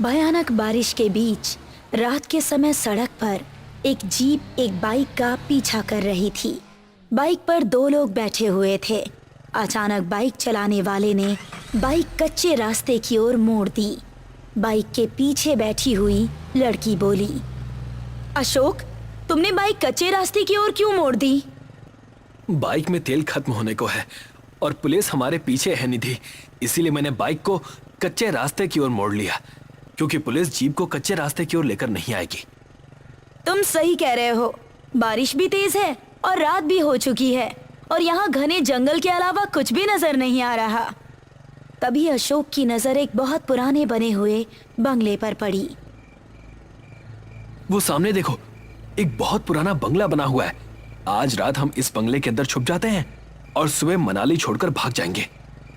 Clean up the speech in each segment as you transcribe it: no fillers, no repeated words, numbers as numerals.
भयानक बारिश के बीच रात के समय सड़क पर एक जीप एक बाइक का पीछा कर रही थी। बाइक पर दो लोग बैठे हुए थे। अचानक बाइक चलाने वाले ने बाइक कच्चे रास्ते की ओर मोड़ दी। बाइक के पीछे बैठी हुई लड़की बोली, अशोक, तुमने बाइक कच्चे रास्ते की ओर क्यों मोड़ दी? बाइक में तेल खत्म होने को है और पुलिस हमारे पीछे है निधि, इसीलिए मैंने बाइक को कच्चे रास्ते की ओर मोड़ लिया, क्योंकि पुलिस जीप को कच्चे रास्ते की ओर लेकर नहीं आएगी। तुम सही कह रहे हो। बारिश भी तेज है और रात भी हो चुकी है और यहाँ घने जंगल के अलावा कुछ भी नजर नहीं आ रहा। तभी अशोक की नजर एक बहुत पुराने बने हुए बंगले पर पड़ी। वो सामने देखो, एक बहुत पुराना बंगला बना हुआ है। आज रात हम इस बंगले के अंदर छुप जाते हैं और सुबह मनाली छोड़कर भाग जाएंगे।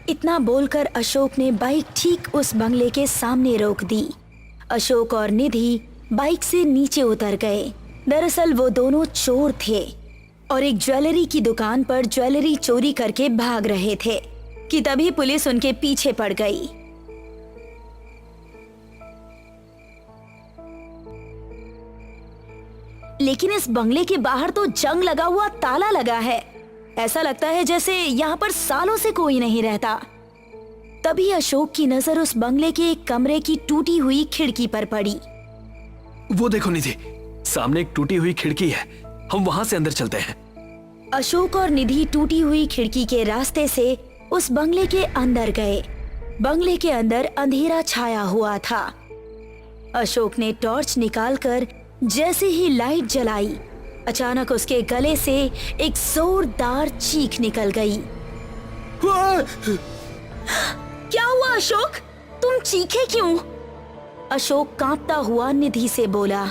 इतना बोलकर अशोक ने बाइक ठीक उस बंगले के सामने रोक दी। अशोक और निधि बाइक से नीचे उतर गए। दरअसल वो दोनों चोर थे और एक ज्वेलरी की दुकान पर ज्वेलरी चोरी करके भाग रहे थे कि तभी पुलिस उनके पीछे पड़ गई। लेकिन इस बंगले के बाहर तो जंग लगा हुआ ताला लगा है। ऐसा लगता है जैसे यहाँ पर सालों से कोई नहीं रहता। तभी अशोक की नजर उस बंगले के एक कमरे की टूटी हुई खिड़की पर पड़ी। वो देखो निधि, सामने एक टूटी हुई खिड़की है, हम वहां से अंदर चलते हैं। अशोक और निधि टूटी हुई खिड़की के रास्ते से उस बंगले के अंदर गए। बंगले के अंदर अंधेरा छाया हुआ था। अशोक ने टॉर्च निकालकर जैसे ही लाइट जलाई, अचानक उसके गले से एक जोरदार चीख निकल गई। क्या हुआ अशोक? तुम चीखे क्यों? अशोक कांपता हुआ निधि से बोला।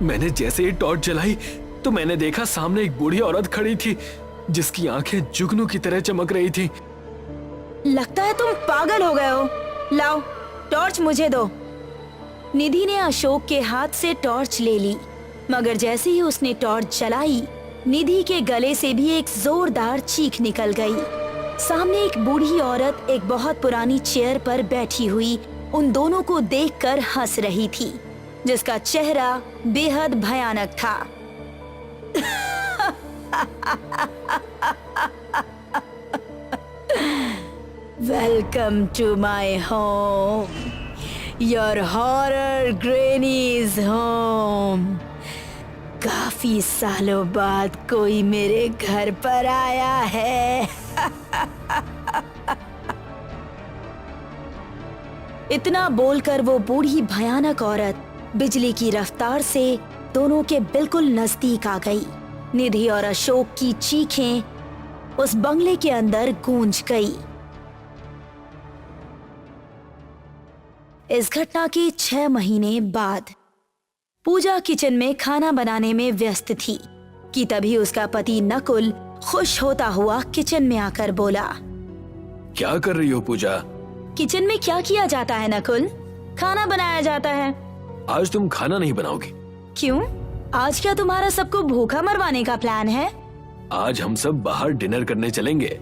मैंने जैसे ही टॉर्च जलाई तो मैंने देखा सामने एक बूढ़ी औरत खड़ी थी जिसकी आंखें जुगनू की तरह चमक रही थी। लगता है तुम पागल हो गए हो। लाओ टॉर्च मुझे दो। निधि ने अशोक के हाथ से टॉर्च ले ली, मगर जैसे ही उसने टॉर्च जलाई, निधि के गले से भी एक जोरदार चीख निकल गई। सामने एक बूढ़ी औरत एक बहुत पुरानी चेयर पर बैठी हुई उन दोनों को देखकर हंस रही थी, जिसका चेहरा बेहद भयानक था। Welcome to my home, your horror granny's home. काफी सालों बाद कोई मेरे घर पर आया है। इतना बोलकर वो बूढ़ी भयानक औरत बिजली की रफ्तार से दोनों के बिल्कुल नजदीक आ गई। निधि और अशोक की चीखें उस बंगले के अंदर गूंज गई। इस घटना के 6 महीने बाद पूजा किचन में खाना बनाने में व्यस्त थी कि तभी उसका पति नकुल खुश होता हुआ किचन में आकर बोला। क्या कर रही हो पूजा? किचन में क्या किया जाता है नकुल? खाना बनाया जाता है। आज तुम खाना नहीं बनाओगी? क्यों? आज क्या तुम्हारा सबको भूखा मरवाने का प्लान है? आज हम सब बाहर डिनर करने चलेंगे।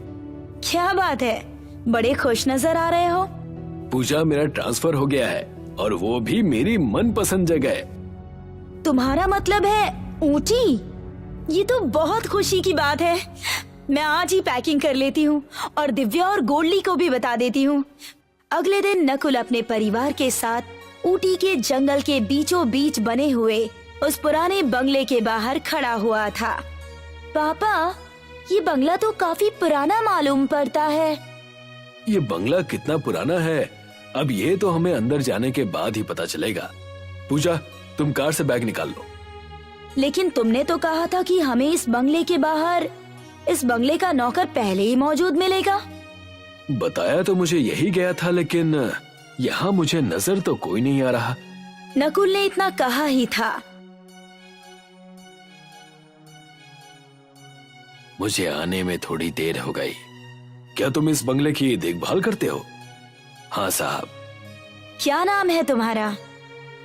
क्या बात है, बड़े खुश नजर आ रहे हो। पूजा, मेरा ट्रांसफर हो गया है और वो भी मेरी मनपसंद जगह। तुम्हारा मतलब है ऊटी? ये तो बहुत खुशी की बात है। मैं आज ही पैकिंग कर लेती हूँ और दिव्या और गोल्डी को भी बता देती हूँ। अगले दिन नकुल अपने परिवार के साथ ऊटी के जंगल के बीचों बीच बने हुए उस पुराने बंगले के बाहर खड़ा हुआ था। पापा, ये बंगला तो काफी पुराना मालूम पड़ता है। ये बंगला कितना पुराना है, अब ये तो हमें अंदर जाने के बाद ही पता चलेगा। पूजा, तुम कार से बैग निकाल लो। लेकिन तुमने तो कहा था कि हमें इस बंगले के बाहर इस बंगले का नौकर पहले ही मौजूद मिलेगा। बताया तो मुझे यही गया था, लेकिन यहाँ मुझे नजर तो कोई नहीं आ रहा। नकुल ने इतना कहा ही था। मुझे आने में थोड़ी देर हो गई। क्या तुम इस बंगले की देखभाल करते हो? हाँ साहब। क्या नाम है तुम्हारा?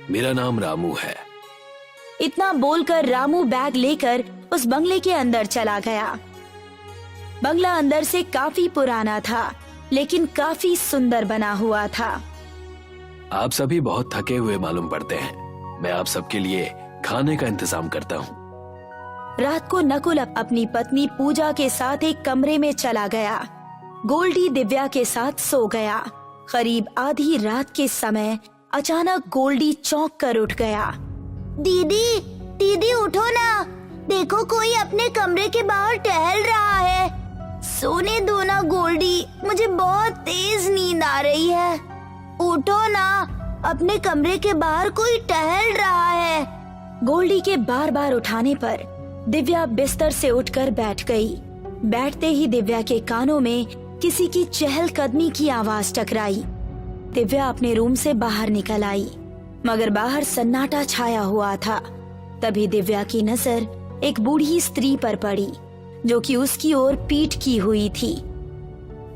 मेरा नाम रामू है। इतना बोलकर रामू बैग लेकर उस बंगले के अंदर चला गया। बंगला अंदर से काफी पुराना था, लेकिन काफी सुंदर बना हुआ था। आप सभी बहुत थके हुए मालूम पड़ते हैं। मैं आप सबके लिए खाने का इंतजाम करता हूँ। रात को नकुल अपनी पत्नी पूजा के साथ एक कमरे में चला गया। गोल्डी दिव्या के साथ सो गया। करीब आधी रात के समय अचानक गोल्डी चौंक कर उठ गया। दीदी, दीदी उठो ना, देखो कोई अपने कमरे के बाहर टहल रहा है। सोने दो ना गोल्डी, मुझे बहुत तेज नींद आ रही है। उठो ना, अपने कमरे के बाहर कोई टहल रहा है। गोल्डी के बार बार उठाने पर दिव्या बिस्तर से उठकर बैठ गई। बैठते ही दिव्या के कानों में किसी की चहलकदमी की आवाज टकराई। दिव्या अपने रूम से बाहर निकल आई, मगर बाहर सन्नाटा छाया हुआ था। तभी दिव्या की नजर एक बूढ़ी स्त्री पर पड़ी, जो कि उसकी ओर पीठ की हुई थी।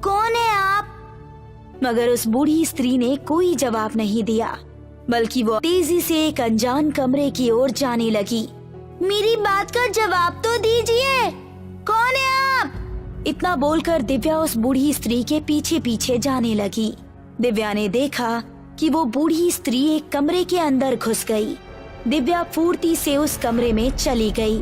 कौन है आप? मगर उस बूढ़ी स्त्री ने कोई जवाब नहीं दिया, बल्कि वो तेजी से एक अनजान कमरे की ओर जाने लगी। मेरी बात का जवाब तो दीजिए, कौन है आप? इतना बोलकर दिव्या उस बूढ़ी स्त्री के पीछे पीछे जाने लगी। दिव्या ने देखा कि वो बूढ़ी स्त्री एक कमरे के अंदर घुस गई। दिव्या फुर्ती से उस कमरे में चली गई।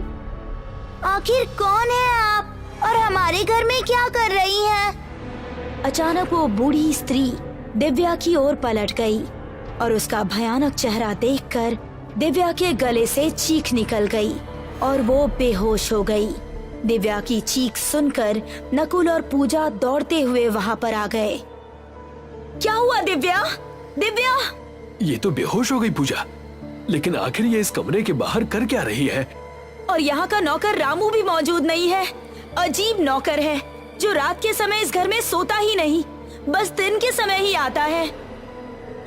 आखिर कौन है आप और हमारे घर में क्या कर रही हैं? अचानक वो बूढ़ी स्त्री दिव्या की ओर पलट गई और उसका भयानक चेहरा देखकर दिव्या के गले से चीख निकल गई और वो बेहोश हो गई। दिव्या की चीख सुनकर नकुल और पूजा दौड़ते हुए वहाँ पर आ गए। क्या हुआ दिव्या? दिव्या! ये तो बेहोश हो गई पूजा, लेकिन आखिर ये इस कमरे के बाहर कर क्या रही है? और यहाँ का नौकर रामू भी मौजूद नहीं है। अजीब नौकर है जो रात के समय इस घर में सोता ही नहीं, बस दिन के समय ही आता है।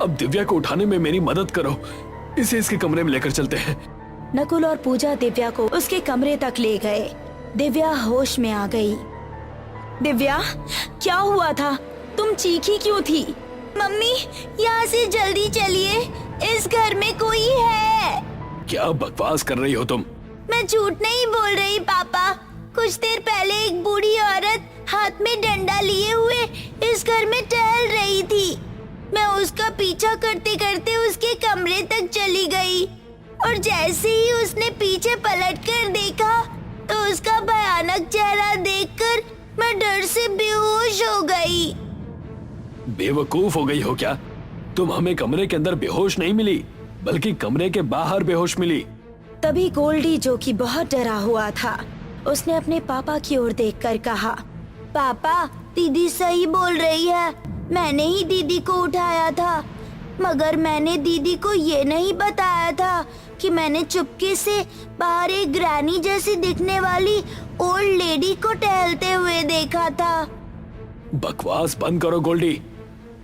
अब दिव्या को उठाने में मेरी मदद करो, इसे इसके कमरे में लेकर चलते हैं। नकुल और पूजा दिव्या को उसके कमरे तक ले गए। दिव्या होश में आ गई। दिव्या, क्या हुआ था? तुम चीखी क्यों थी? मम्मी, यहाँ से जल्दी चलिए, इस घर में कोई है। क्या बकवास कर रही हो तुम? मैं झूठ नहीं बोल रही पापा। कुछ देर पहले एक बूढ़ी औरत हाथ में डंडा लिए हुए इस घर में टहल रही थी। मैं उसका पीछा करते करते उसके कमरे तक चली गई और जैसे ही उसने पीछे पलटकर देखा तो उसका भयानक चेहरा देखकर मैं डर से बेहोश हो गई। बेवकूफ हो गई हो क्या? तुम हमें कमरे के अंदर बेहोश नहीं मिली, बल्कि कमरे के बाहर बेहोश मिली। तभी गोल्डी, जो कि बहुत डरा हुआ था, उसने अपने पापा की ओर देखकर कहा, पापा, दीदी सही बोल रही है। मैंने ही दीदी को उठाया था, मगर मैंने दीदी को ये नहीं बताया था कि मैंने चुपके से बाहर एक ग्रैनी जैसी दिखने वाली ओल्ड लेडी को टहलते हुए देखा था। बकवास बंद करो गोल्डी।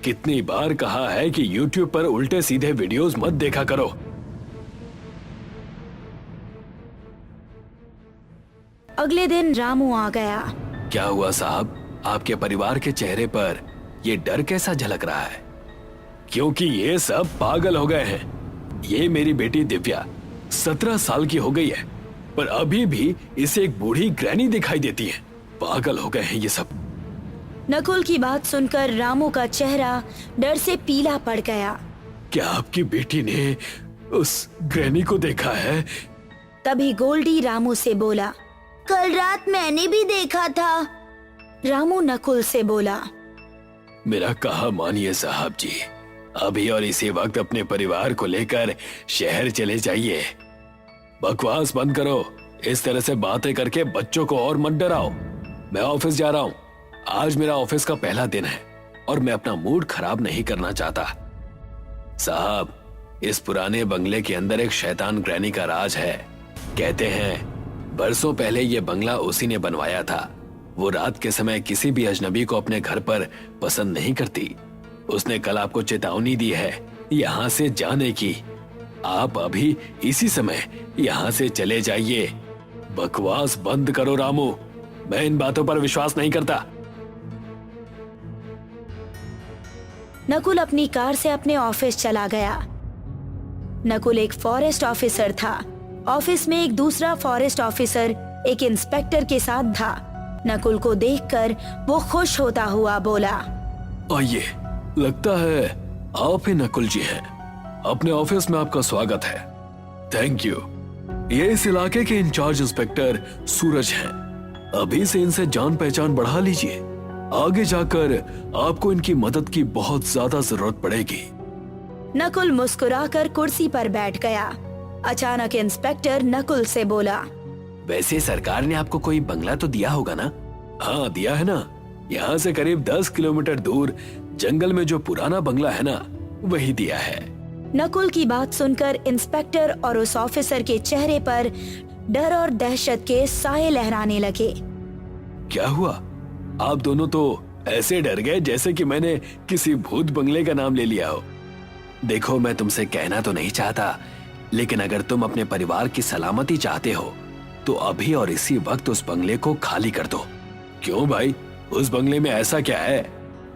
कितनी बार कहा है कि YouTube पर उल्टे सीधे वीडियोस मत देखा करो। अगले दिन रामू आ गया। क्या हुआ साहब? आपके परिवार के चेहरे पर ये डर कैसा झलक रहा है? क्योंकि ये सब पागल हो गए हैं। ये मेरी बेटी दिव्या 17 साल की हो गई है, पर अभी भी इसे एक बूढ़ी ग्रैनी दिखाई देती है। पागल हो गए हैं ये सब। नकुल की बात सुनकर रामू का चेहरा डर से पीला पड़ गया। क्या आपकी बेटी ने उस ग्रैनी को देखा है? तभी गोल्डी रामू से बोला, कल रात मैंने भी देखा था। रामू नकुल से बोला, मेरा कहा मानिए साहब जी, अभी और इसी वक्त अपने परिवार को लेकर शहर चले जाइए। बकवास बंद करो। इस तरह से बातें करके बच्चों को और मत डराओ। मैं ऑफिस जा रहा हूँ। आज मेरा ऑफिस का पहला दिन है और मैं अपना मूड खराब नहीं करना चाहता। साहब, इस पुराने बंगले के अंदर एक शैतान ग्रैनी का राज है। कहते हैं बरसों पहले ये बंगला उसी ने बनवाया था। वो रात के समय किसी भी अजनबी को अपने घर पर पसंद नहीं करती। उसने कल आपको चेतावनी दी है यहाँ से जाने की। आप अभी इसी समय यहाँ से चले जाइए। बकवास बंद करो रामू, मैं इन बातों पर विश्वास नहीं करता। नकुल अपनी कार से अपने ऑफिस चला गया। नकुल एक फॉरेस्ट ऑफिसर था। ऑफिस में एक दूसरा फॉरेस्ट ऑफिसर एक इंस्पेक्टर के साथ था। नकुल को देखकर वो खुश होता हुआ बोला, आइए, लगता है आप ही नकुल जी हैं। अपने ऑफिस में आपका स्वागत है। Thank you. ये इस इलाके के इंचार्ज इंस्पेक्टर सूरज हैं। अभी से इनसे जान पहचान बढ़ा लीजिए, आगे जाकर आपको इनकी मदद की बहुत ज्यादा जरूरत पड़ेगी। नकुल मुस्कुराकर कुर्सी पर बैठ गया। अचानक इंस्पेक्टर नकुल से बोला, वैसे सरकार ने आपको कोई बंगला तो दिया होगा ना? हाँ दिया है ना। यहाँ से करीब 10 किलोमीटर दूर जंगल में जो पुराना बंगला है ना, वही दिया है। नकुल की बात सुनकर इंस्पेक्टर और उस ऑफिसर के चेहरे पर डर और दहशत के साए लहराने लगे। क्या हुआ? आप दोनों तो ऐसे डर गए जैसे कि मैंने किसी भूत बंगले का नाम ले लिया हो। देखो, मैं तुमसे कहना तो नहीं चाहता, लेकिन अगर तुम अपने परिवार की सलामती चाहते हो तो अभी और इसी वक्त उस बंगले को खाली कर दो। क्यों भाई, उस बंगले में ऐसा क्या है?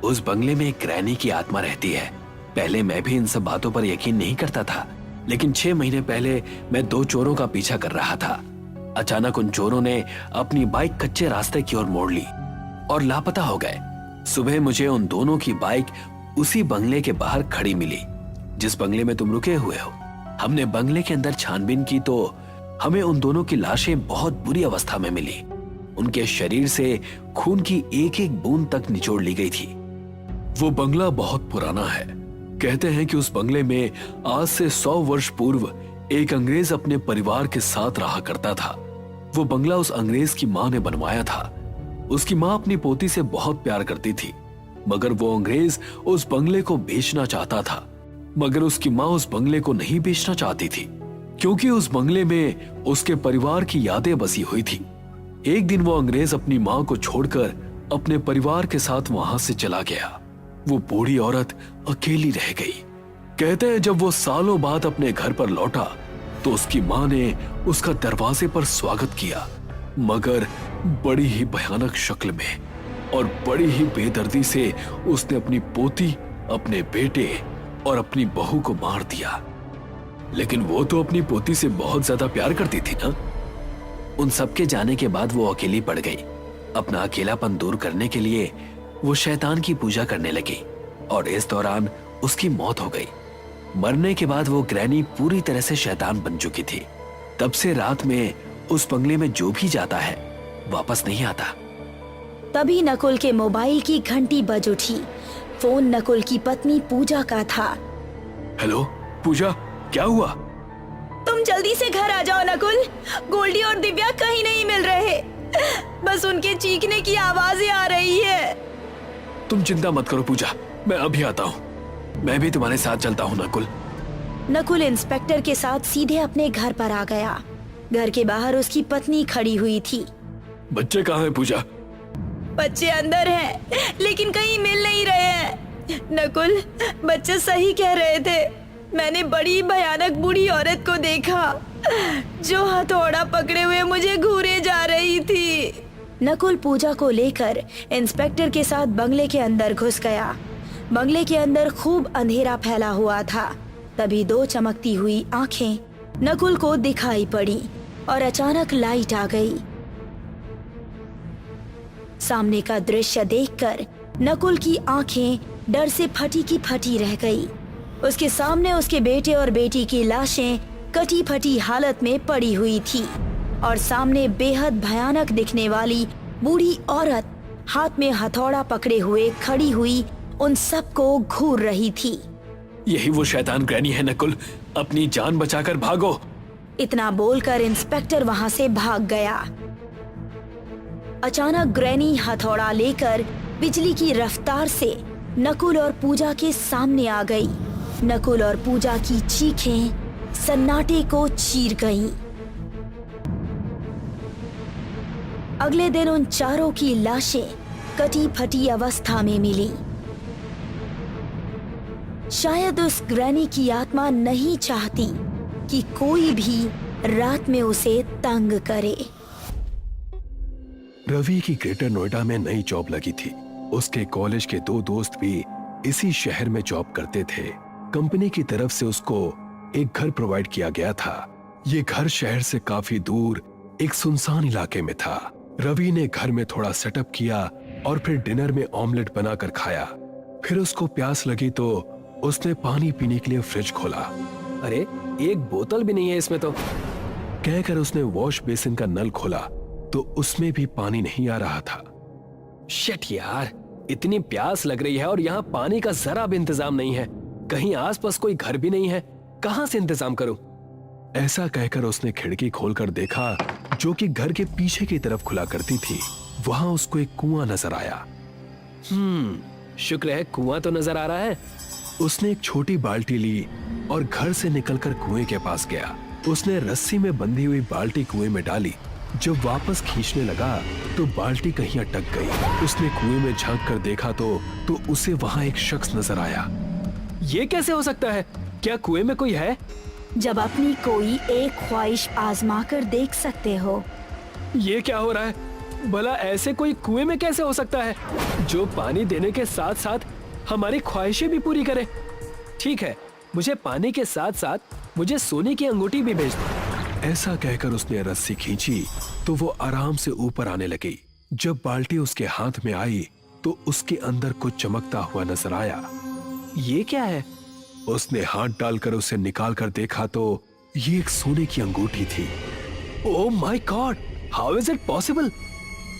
उस बंगले में एक ग्रैनी की आत्मा रहती है। पहले मैं भी इन सब बातों पर यकीन नहीं करता था, लेकिन 6 महीने पहले मैं 2 चोरों का पीछा कर रहा था। अचानक उन चोरों ने अपनी बाइक कच्चे रास्ते की ओर मोड़ ली और लापता हो गए। सुबह मुझे उन दोनों की बाइक उसी बंगले के बाहर खड़ी मिली जिस बंगले में तुम रुके हुए हो। हमने बंगले के अंदर छानबीन की तो हमें उन दोनों की लाशें बहुत बुरी अवस्था में मिली। उनके शरीर से खून की एक एक बूंद तक निचोड़ ली गई थी। वो बंगला बहुत पुराना है। कहते हैं कि उस बंगले में आज से 100 वर्ष पूर्व एक अंग्रेज अपने परिवार के साथ रहा करता था। वो बंगला उस अंग्रेज की माँ ने बनवाया था। उसकी माँ अपनी पोती से बहुत प्यार करती थी, मगर वो अंग्रेज उस बंगले को बेचना चाहता था। मगर उसकी माँ उस बंगले को नहीं बेचना चाहती थी, क्योंकि उस बंगले में उसके परिवार की यादें बसी हुई थी। एक दिन वो अंग्रेज अपनी माँ को छोड़कर अपने परिवार के साथ वहां से चला गया। वो बूढ़ी औरत अकेली रह गई। कहते हैं जब वो सालों बाद अपने घर पर लौटा तो उसकी माँ ने उसका दरवाजे पर स्वागत किया, मगर बड़ी ही भयानक शक्ल में और बड़ी ही बेदर्दी से उसने अपनी पोती, अपने बेटे और अपनी बहू को मार दिया। लेकिन वो तो अपनी पोती से बहुत ज्यादा प्यार करती थी ना। उन सबके जाने के बाद वो अकेली पड़ गई। अपना अकेलापन दूर करने के लिए वो शैतान की पूजा करने लगी और इस दौरान उसकी मौत हो गई। मरने के बाद वो ग्रैनी पूरी तरह से शैतान बन चुकी थी। तब से रात में उस बंगले में जो भी जाता है वापस नहीं आता। तभी नकुल के मोबाइल की घंटी बज उठी। फोन नकुल की पत्नी पूजा का था। हेलो पूजा, क्या हुआ? तुम जल्दी से घर आ जाओ नकुल। गोल्डी और दिव्या कहीं नहीं मिल रहे। बस उनके चीखने की आवाजें आ रही है। तुम चिंता मत करो पूजा, मैं अभी आता हूँ। मैं भी तुम्हारे साथ चलता हूँ नकुल। नकुल इंस्पेक्टर के साथ सीधे अपने घर पर आ गया। घर के बाहर उसकी पत्नी खड़ी हुई थी। बच्चे कहाँ हैं पूजा? बच्चे अंदर हैं, लेकिन कहीं मिल नहीं रहे हैं। नकुल, बच्चे सही कह रहे थे। मैंने बड़ी भयानक बूढ़ी औरत को देखा जो हथौड़ा पकड़े हुए मुझे घूरे जा रही थी। नकुल पूजा को लेकर इंस्पेक्टर के साथ बंगले के अंदर घुस गया। बंगले के अंदर खूब अंधेरा फैला हुआ था। तभी 2 चमकती हुई आंखें नकुल को दिखाई पड़ी और अचानक लाइट आ गई। सामने का दृश्य देखकर नकुल की आंखें डर से फटी की फटी रह गई। उसके सामने उसके बेटे और बेटी की लाशें कटी फटी हालत में पड़ी हुई थी और सामने बेहद भयानक दिखने वाली बूढ़ी औरत हाथ में हथौड़ा पकड़े हुए खड़ी हुई उन सबको घूर रही थी। यही वो शैतान ग्रैनी है नकुल, अपनी जान बचाकर भागो। इतना बोलकर इंस्पेक्टर वहां से भाग गया। अचानक ग्रैनी हथौड़ा लेकर बिजली की रफ्तार से नकुल और पूजा के सामने आ गई। नकुल और पूजा की चीखें सन्नाटे को चीर गईं। अगले दिन उन चारों की लाशें कटी फटी अवस्था में मिली। शायद उस ग्रैनी की आत्मा नहीं चाहती कि कोई भी रात में उसे तंग करे। रवि की ग्रेटर नोएडा में नई जॉब लगी थी। उसके कॉलेज के 2 दोस्त भी इसी शहर में जॉब करते थे। कंपनी की तरफ से उसको एक घर प्रोवाइड किया गया था। ये घर शहर से काफी दूर एक सुनसान इलाके में था। रवि ने घर में थोड़ा सेटअप किया और फिर डिनर में ऑमलेट बनाकर खाया। फिर उसको प्यास लगी तो उसने पानी पीने के लिए फ्रिज खोला। अरे एक बोतल भी नहीं है इसमें तो। कहकर उसने वॉश बेसिन का नल खोला तो उसमें भी पानी नहीं आ रहा था। शिट यार, इतनी प्यास लग रही है और यहाँ पानी का जरा भी इंतजाम नहीं है। कहीं आसपास कोई घर भी नहीं है, कहाँ से इंतजाम करूं? ऐसा कहकर उसने खिड़की खोलकर देखा जो कि घर के पीछे की तरफ खुला करती थी। वहां उसको एक कुआं नजर आया। शुक्र है कुआं तो नजर आ रहा है। उसने एक छोटी बाल्टी ली और घर से निकलकर कुएं के पास गया। उसने रस्सी में बंधी हुई बाल्टी कुएं में डाली। जब वापस खींचने लगा तो बाल्टी कहीं अटक गई। उसने कुएं में झांक कर देखा तो उसे वहां एक शख्स नजर आया। ये कैसे हो सकता है? क्या कुएं में कोई है? जब अपनी कोई एक ख्वाहिश आजमा कर देख सकते हो। ये क्या हो रहा है? भला ऐसे कोई कुएं में कैसे हो सकता है जो पानी देने के साथ साथ हमारी ख्वाहिशें भी पूरी करे? ठीक है, मुझे पानी के साथ साथ मुझे सोने की अंगूठी भी भेज दो। ऐसा कहकर उसने रस्सी खींची तो वो आराम से ऊपर आने लगी। जब बाल्टी उसके हाथ में आई तो उसके अंदर कुछ चमकता हुआ नजर आया। ये क्या है? उसने हाथ डालकर उसे निकाल कर देखा तो ये एक सोने की अंगूठी थी। Oh my God, how is it possible?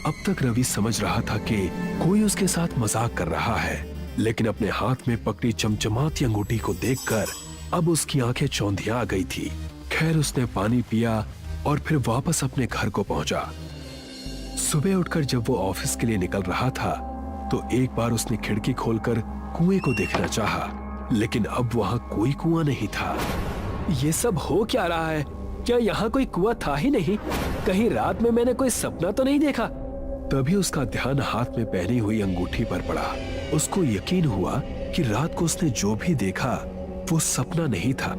अब तक रवि समझ रहा था कि कोई उसके साथ मजाक कर रहा है, लेकिन अपने हाथ में पकड़ी चमचमाती अंगूठी को देखकर अब उसकी आंखें चौंधिया आ गई थी। खैर उसने पानी पिया और फिर वापस अपने घर को पहुंचा। सुबह उठकर जब वो ऑफिस के लिए निकल रहा था तो एक बार उसने खिड़की खोलकर कुएं को देखना चाहा, लेकिन अब वहां कोई कुआं नहीं था। ये सब हो क्या रहा है? क्या यहाँ कोई कुआं था ही नहीं? कहीं रात में मैंने कोई सपना तो नहीं देखा? तभी उसका ध्यान हाथ में पहनी हुई अंगूठी पर पड़ा। उसको यकीन हुआ कि रात को उसने जो भी देखा वो सपना नहीं था।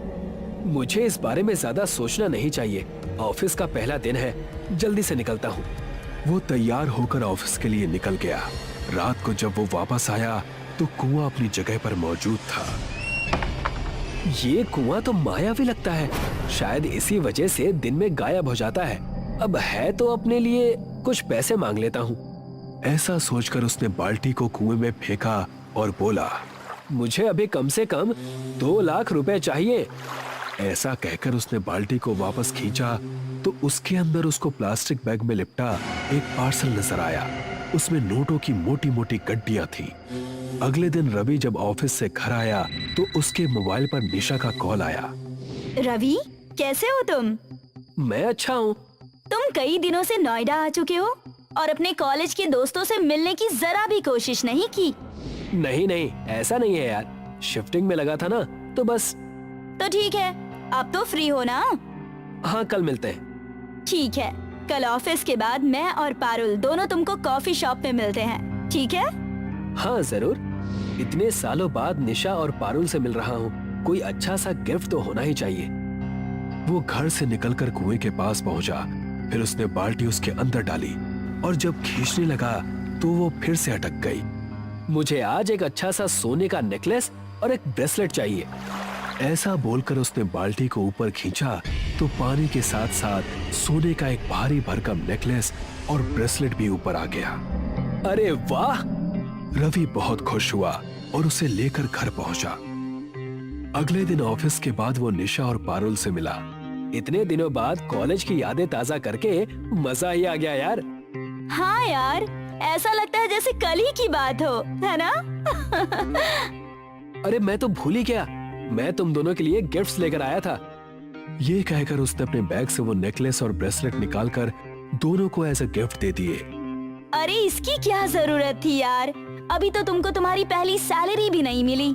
मुझे इस बारे में ज्यादा सोचना नहीं चाहिए। ऑफिस का पहला दिन है, जल्दी से निकलता हूँ। वो तैयार होकर ऑफिस के लिए निकल गया। रात को जब वो वापस आया तो कुआं अपनी जगह पर मौजूद था। ये कुआं तो मायावी लगता है। शायद इसी वजह से दिन में गायब हो जाता है। अब है तो अपने लिए कुछ पैसे मांग लेता हूँ। ऐसा सोचकर उसने बाल्टी को कुएं में फेंका और बोला, मुझे अभी कम से कम 2 लाख रुपए चाहिए। ऐसा कहकर उसने बाल्टी को वापस खींचा तो उसके अंदर उसको प्लास्टिक बैग में लिपटा एक पार्सल नजर आया। उसमें नोटों की मोटी मोटी गड्डियां थी। अगले दिन रवि जब ऑफिस से घर आया तो उसके मोबाइल पर निशा का कॉल आया। रवि, कैसे हो तुम? मैं अच्छा हूँ। तुम कई दिनों से नोएडा आ चुके हो और अपने कॉलेज के दोस्तों से मिलने की जरा भी कोशिश नहीं की। नहीं नहीं, ऐसा नहीं है यार। शिफ्टिंग में लगा था ना, तो बस। तो ठीक है, अब तो फ्री हो ना? हाँ, कल मिलते हैं। ठीक है, कल ऑफिस के बाद मैं और पारुल दोनों तुमको कॉफी शॉप पे मिलते हैं, ठीक है? हाँ जरूर। इतने सालों बाद निशा और पारुल से मिल रहा हूँ, कोई अच्छा सा गिफ्ट तो होना ही चाहिए। वो घर से निकलकर कुएं के पास पहुंचा। फिर उसने बाल्टी उसके अंदर डाली और जब खींचने लगा तो वो फिर से अटक गई। मुझे आज एक अच्छा सा सोने का नेकलेस और एक ब्रेसलेट चाहिए। ऐसा बोलकर उसने बाल्टी को ऊपर खींचा तो पानी के साथ साथ सोने का एक भारी भरकम नेकलेस और ब्रेसलेट भी ऊपर आ गया। अरे वाह! रवि बहुत खुश हुआ और उसे लेकर घर पहुंचा। अगले दिन ऑफिस के बाद वो निशा और पारुल से मिला। इतने दिनों बाद कॉलेज की यादें ताजा करके मजा ही आ गया यार। हाँ यार, ऐसा लगता है जैसे कल ही की बात हो, है ना? अरे मैं तो भूल ही गया, मैं तुम दोनों के लिए गिफ्ट्स लेकर आया था। ये कहकर उसने अपने बैग से वो नेकलेस और ब्रेसलेट निकालकर दोनों को एज अ गिफ्ट दे दिए। अरे इसकी क्या जरूरत थी यार, अभी तो तुमको तुम्हारी पहली सैलरी भी नहीं मिली।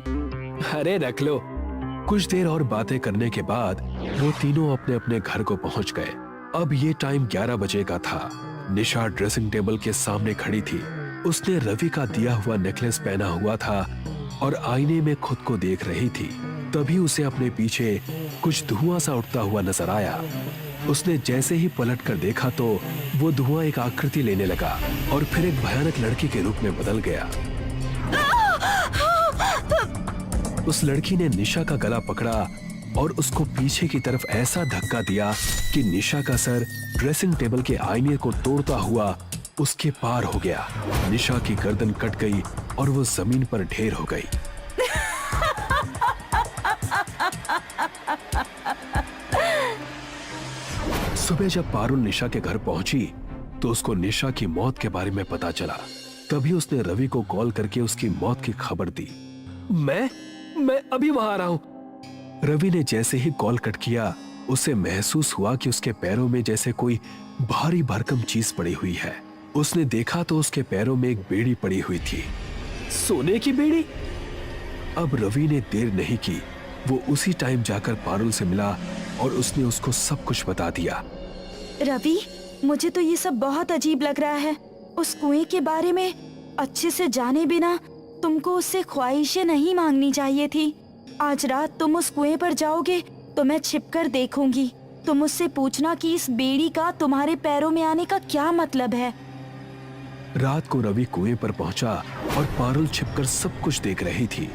अरे रख लो। कुछ देर और बातें करने के बाद वो तीनों अपने अपने घर को पहुंच गए। अब ये टाइम 11 बजे का था। निशा ड्रेसिंग टेबल के सामने खड़ी थी। उसने रवि का दिया हुआ नेकलेस पहना हुआ था और आईने में खुद को देख रही थी। तभी उसे अपने पीछे कुछ धुआं सा उठता हुआ नजर आया। उसने जैसे ही पलट कर देखा तो वो धुआं एक आकृति लेने लगा और फिर एक भयानक लड़की के रूप में बदल गया। उस लड़की ने निशा का गला पकड़ा और उसको पीछे की तरफ ऐसा धक्का दिया कि निशा का सर ड्रेसिंग टेबल के आईने को तोड़ता हुआ उसके पार हो गया। निशा की गर्दन कट गई और वो जमीन पर ढेर हो गई। सुबह जब पारुल निशा के घर पहुंची तो उसको निशा की मौत के बारे में पता चला। तभी उसने रवि को कॉल करके उसकी मौत की खबर दी। मैं अभी वहां आ रहा हूं। रवि ने जैसे ही कॉल कट किया, उसे महसूस हुआ कि उसके पैरों में जैसे कोई भारी भरकम चीज पड़ी हुई है। उसने देखा तो उसके पैरों में एक बेड़ी पड़ी हुई थी। सोने की बेड़ी? अब रवि ने देर नहीं की, वो उसी टाइम जाकर पारुल से मिला और उसने उसको सब कुछ बता दिया। रवि, मुझे तो ये सब बहुत अजीब लग रहा है। उस कुएं के बारे में अच्छे से जाने बिना तुमको उससे ख्वाहिशें नहीं मांगनी चाहिए थी। आज रात तुम उस कुएं पर जाओगे तो मैं छिपकर देखूंगी। तुम उससे पूछना कि इस बेड़ी का तुम्हारे पैरों में आने का क्या मतलब है। रात को रवि कुएं पर पहुंचा और पारुल छिपकर सब कुछ देख रही थी।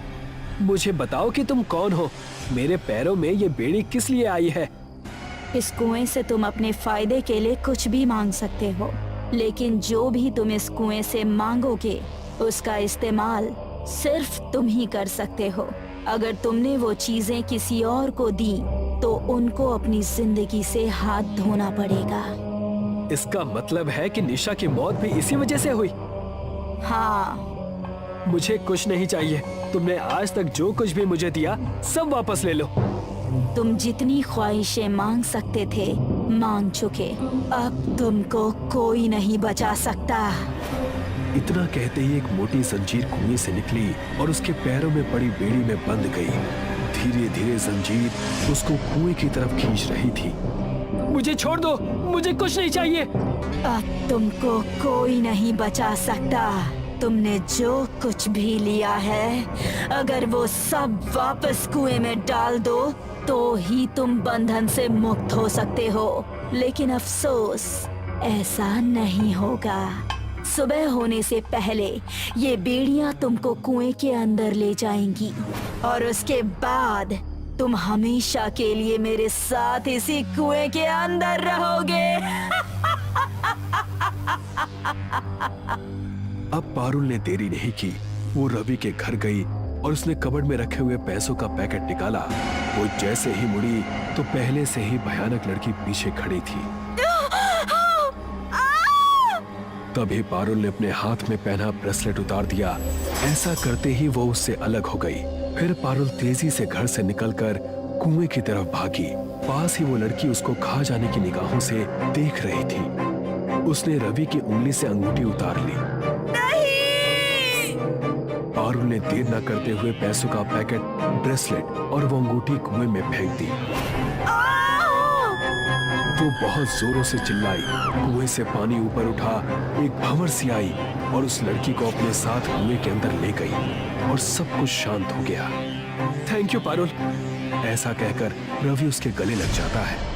मुझे बताओ कि तुम कौन हो? मेरे पैरों में ये बेड़ी किस लिए आई है? इस कुएं से तुम अपने फायदे के लिए कुछ भी मांग सकते हो, लेकिन जो भी तुम इस कुएं से मांगोगे उसका इस्तेमाल सिर्फ तुम ही कर सकते हो। अगर तुमने वो चीजें किसी और को दी तो उनको अपनी जिंदगी से हाथ धोना पड़ेगा। इसका मतलब है कि निशा की मौत भी इसी वजह से हुई? हाँ। मुझे कुछ नहीं चाहिए। तुमने आज तक जो कुछ भी मुझे दिया सब वापस ले लो। तुम जितनी ख्वाहिशें मांग सकते थे मांग चुके। अब तुमको कोई नहीं बचा सकता। इतना कहते ही एक मोटी जंजीर कुएं से निकली और उसके पैरों में पड़ी बेड़ी में बंध गई। धीरे धीरे जंजीर उसको कुएं की तरफ खींच रही थी। मुझे छोड़ दो, मुझे कुछ नहीं चाहिए। अब तुमको कोई नहीं बचा सकता। तुमने जो कुछ भी लिया है, अगर वो सब वापस कुएं में डाल दो तो ही तुम बंधन से मुक्त हो सकते हो। लेकिन अफसोस, ऐसा नहीं होगा। सुबह होने से पहले ये बेड़ियां तुमको कुएं के अंदर ले जाएंगी और उसके बाद तुम हमेशा के लिए मेरे साथ इसी कुएं के अंदर रहोगे। अब पारुल ने देरी नहीं की। वो रवि के घर गई और उसने कबर्ड में रखे हुए पैसों का पैकेट निकाला। वो जैसे ही मुड़ी तो पहले से ही भयानक लड़की पीछे खड़ी थी। तभी पारुल ने अपने हाथ में पहना ब्रेसलेट उतार दिया। ऐसा करते ही वो उससे अलग हो गई। फिर पारुल तेजी से घर से निकलकर कुएं की तरफ भागी। पास ही वो लड़की उसको खा जाने की निगाहों से देख रही थी। उसने रवि की उंगली से अंगूठी उतार ली। पारुल ने देर न करते हुए पैसों का पैकेट, ब्रेसलेट और वो अंगूठी कुएं में फेंक दी। वो बहुत जोरों से चिल्लाई। कुएं से पानी ऊपर उठा, एक भंवर सी आई और उस लड़की को अपने साथ कुएं के अंदर ले गई और सब कुछ शांत हो गया। Thank you Parul. ऐसा कहकर रवि उसके गले लग जाता है।